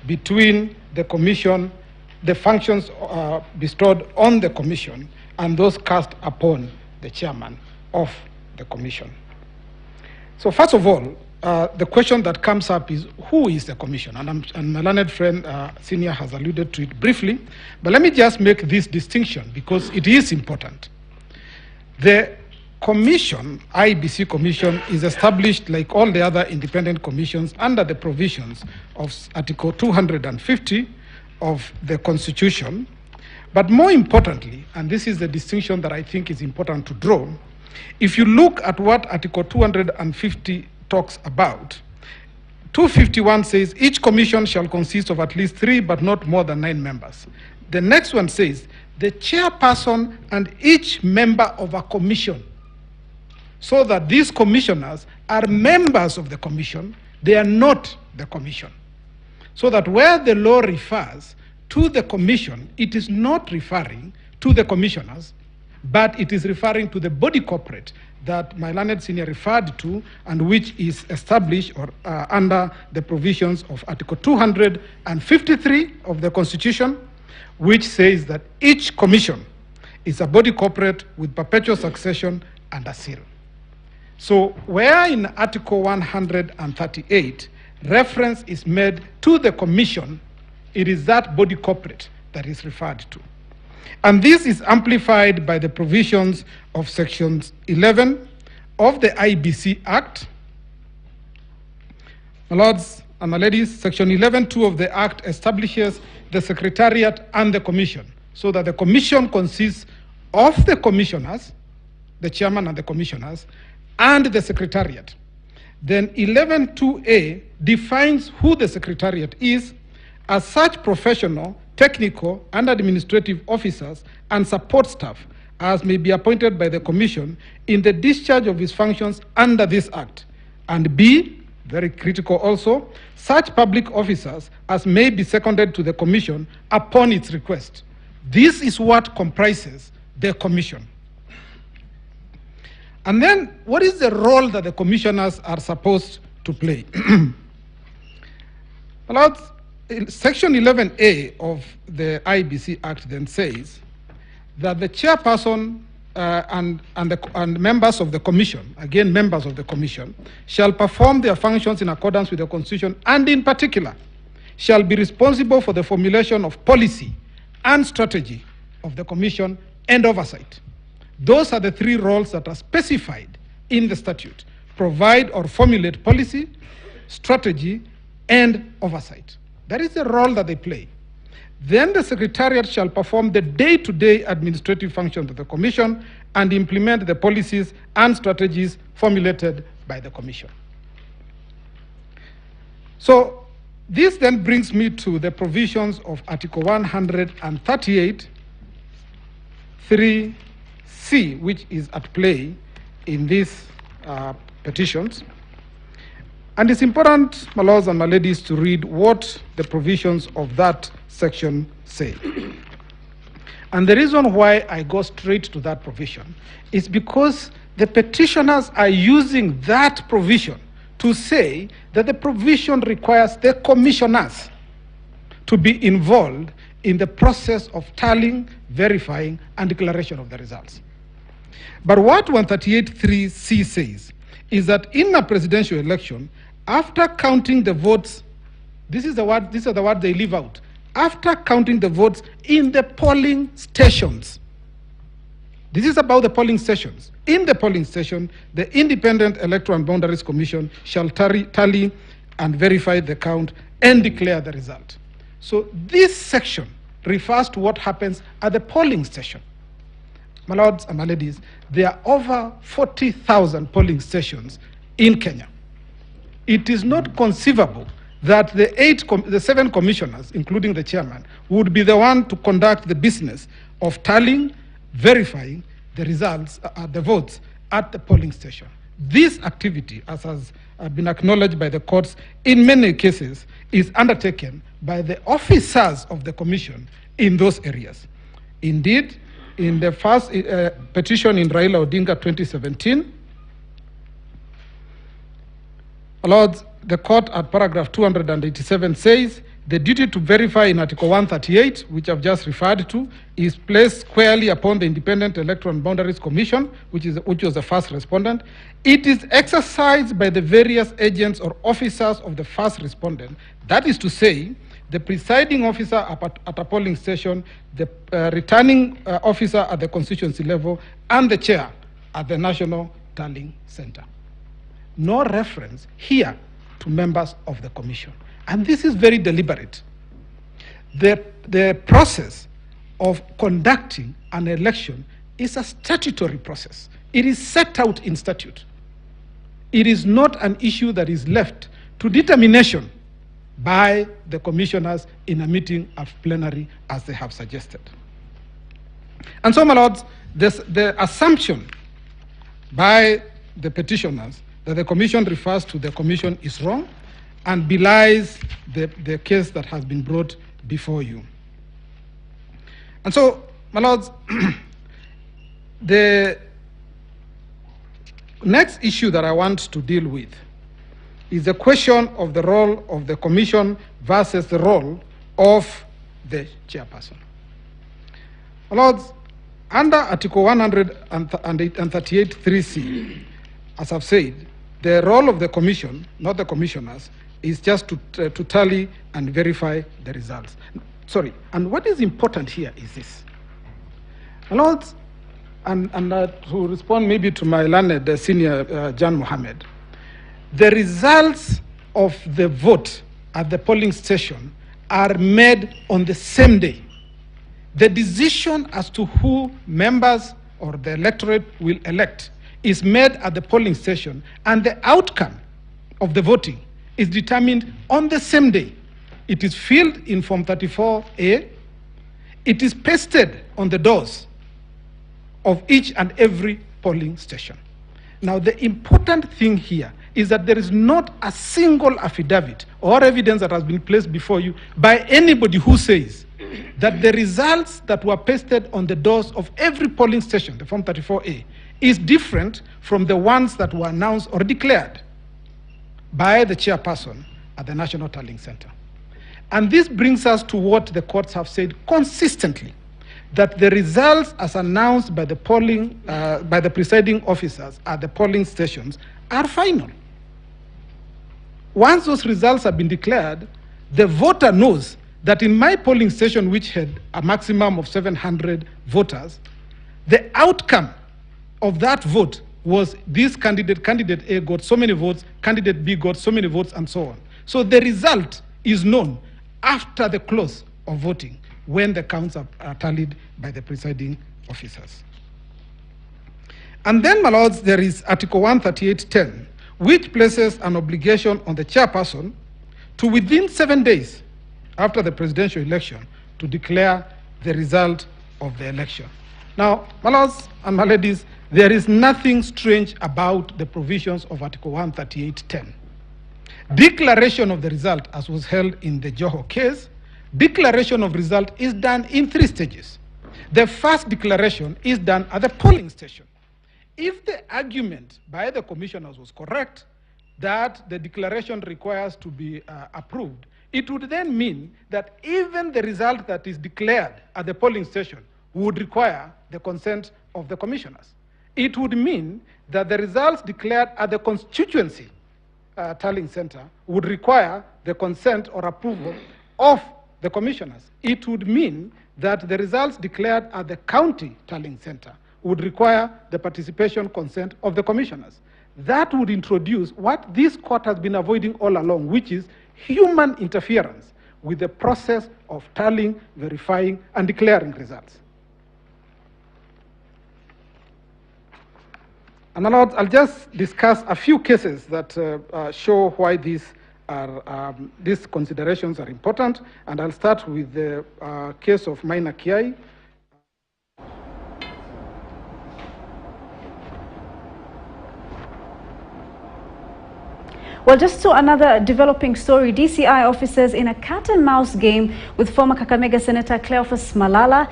between the commission, the functions bestowed on the commission, and those cast upon the chairman of the commission. So first of all, the question that comes up is, who is the commission? And my learned friend, Senior, has alluded to it briefly, but let me just make this distinction because it is important. The commission, IEBC commission, is established like all the other independent commissions under the provisions of Article 250 of the Constitution. But more importantly, and this is the distinction that I think is important to draw, if you look at what Article 250 talks about, 251 says each commission shall consist of at least 3 but not more than 9 members. The next one says the chairperson and each member of a commission, so that these commissioners are members of the commission, they are not the commission. So that where the law refers to the commission, it is not referring to the commissioners, but it is referring to the body corporate that my learned senior referred to, and which is established or under the provisions of Article 253 of the Constitution, which says that each commission is a body corporate with perpetual succession and a seal. So where in Article 138 reference is made to the commission, it is that body corporate that is referred to. And this is amplified by the provisions of Sections 11 of the IBC Act. My lords and my ladies, Section 11.2 of the Act establishes the Secretariat and the Commission, so that the Commission consists of the commissioners, the chairman and the commissioners, and the Secretariat. Then 11.2a defines who the Secretariat is as such professional, technical, and administrative officers and support staff as may be appointed by the Commission in the discharge of its functions under this Act. And B, very critical also, such public officers as may be seconded to the Commission upon its request. This is what comprises the Commission. And then, what is the role that the commissioners are supposed to play? Well, Section 11A of the IBC Act then says that the chairperson and members of the commission, again members of the commission, shall perform their functions in accordance with the Constitution, and in particular shall be responsible for the formulation of policy and strategy of the commission and oversight. Those are the 3 roles that are specified in the statute: provide or formulate policy, strategy, and oversight. That is the role that they play. Then the Secretariat shall perform the day-to-day administrative functions of the Commission and implement the policies and strategies formulated by the Commission. So this then brings me to the provisions of Article 138, 3C, which is at play in these petitions. And it's important, my lords and my ladies, to read what the provisions of that section say. And the reason why I go straight to that provision is because the petitioners are using that provision to say that the provision requires the commissioners to be involved in the process of tallying, verifying, and declaration of the results. But what 138.3c says is that in a presidential election, after counting the votes, these are the words they leave out, after counting the votes in the polling stations. This is about the polling stations. In the polling station, the Independent Electoral and Boundaries Commission shall tally and verify the count and declare the result. So this section refers to what happens at the polling station. My lords and my ladies, there are over 40,000 polling stations in Kenya. It is not conceivable that the 7 commissioners, including the chairman, would be the one to conduct the business of tallying, verifying the results, the votes at the polling station. This activity, as has been acknowledged by the courts in many cases, is undertaken by the officers of the commission in those areas. Indeed, in the first petition in Raila Odinga 2017, Lords, the court at paragraph 287 says, The duty to verify in Article 138, which I've just referred to, is placed squarely upon the Independent Electoral and Boundaries Commission, which was the first respondent. It is exercised by the various agents or officers of the first respondent. That is to say, the presiding officer at a polling station, the returning officer at the constituency level, and the chair at the National Tallying Center. No reference here to members of the commission. And this is very deliberate. The process of conducting an election is a statutory process. It is set out in statute. It is not an issue that is left to determination by the commissioners in a meeting of plenary as they have suggested. And so, my lords, the assumption by the petitioners that the commission refers to the commission is wrong and belies the case that has been brought before you. And so, my lords, the next issue that I want to deal with is the question of the role of the commission versus the role of the chairperson. My lords, under Article 138(3)(c), as I've said, the role of the commission, not the commissioners, is just to tally and verify the results. Sorry, and what is important here is this. My lords, and to respond maybe to my learned senior Jan Mohammed, the results of the vote at the polling station are made on the same day. The decision as to who members or the electorate will elect is made at the polling station, and the outcome of the voting is determined on the same day. It is filled in Form 34A. It is pasted on the doors of each and every polling station. Now, the important thing here is that there is not a single affidavit or evidence that has been placed before you by anybody who says that the results that were pasted on the doors of every polling station, the Form 34A, is different from the ones that were announced or declared by the chairperson at the National Tallying Center. And this brings us to what the courts have said consistently, that the results as announced by the presiding officers at the polling stations are final. Once those results have been declared, the voter knows that in my polling station, which had a maximum of 700 voters, the outcome of that vote was this candidate A got so many votes, candidate B got so many votes, and so on. So the result is known after the close of voting, when the counts are tallied by the presiding officers. And then, my lords, there is Article 138(10), which places an obligation on the chairperson to, within 7 days after the presidential election, to declare the result of the election. Now, my lords and my ladies, there is nothing strange about the provisions of Article 138(10). Declaration of the result, as was held in the Joho case, declaration of result is done in 3 stages. The first declaration is done at the polling station. If the argument by the commissioners was correct that the declaration requires to be approved, it would then mean that even the result that is declared at the polling station would require the consent of the commissioners. It would mean that the results declared at the constituency tallying center would require the consent or approval of the commissioners. It would mean that the results declared at the county tallying center would require the participation consent of the commissioners. That would introduce what this court has been avoiding all along, which is human interference with the process of tallying, verifying, and declaring results. And I'll just discuss a few cases that show why these considerations are important, and I'll start with the case of Maina Kiai. Well, just to another developing story, DCI officers in a cat-and-mouse game with former Kakamega Senator Cleophas Malala